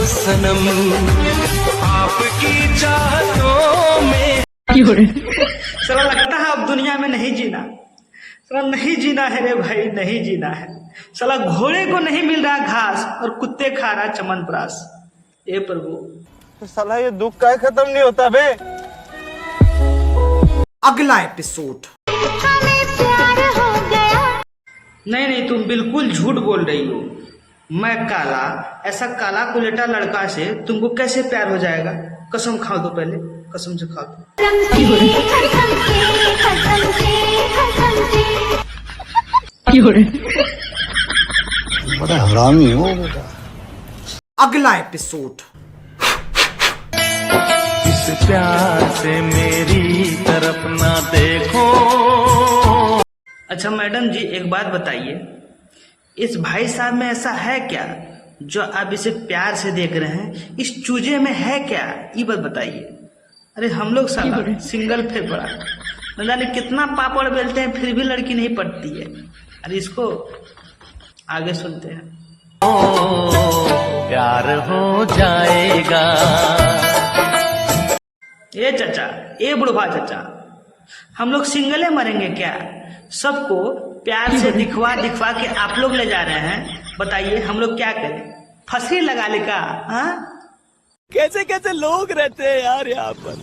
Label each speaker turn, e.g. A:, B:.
A: सनम आपकी चाहतों में।
B: साला लगता है अब दुनिया में नहीं जीना, साला नहीं जीना है रे भाई, नहीं जीना है। साला घोड़े को नहीं मिल रहा घास और कुत्ते खा रहा चमनप्राश। ए प्रभु,
C: साला ये दुख का खत्म नहीं होता बे।
D: अगला एपिसोड।
B: नहीं तुम बिल्कुल झूठ बोल रही हो। मैं काला, ऐसा काला कुलेटा लड़का से तुमको कैसे प्यार हो जाएगा? कसम खा दो, पहले कसम से खा दो।
C: बड़ा हरामी हो बेटा।
D: अगला एपिसोड।
A: इस प्यार से मेरी तरफ ना देखो।
B: अच्छा मैडम जी, एक बात बताइए, इस भाई साहब में ऐसा है क्या जो आप इसे प्यार से देख रहे हैं? इस चूजे में है क्या, ये बात बताइए। अरे हम लोग साला सिंगल फेफड़ा, न जाने कितना पापड़ बेलते हैं फिर भी लड़की नहीं पटती है। अरे इसको आगे सुनते हैं।
A: प्यार हो जाएगा।
B: ए चाचा, ए बुढ़वा चाचा, हम लोग सिंगले मरेंगे क्या? सबको प्यार से दिखवा दिखवा के आप लोग ले जा रहे हैं। बताइए हम लोग क्या करें? फंसी लगा ले का? हाँ,
C: कैसे कैसे लोग रहते हैं यार यहाँ पर।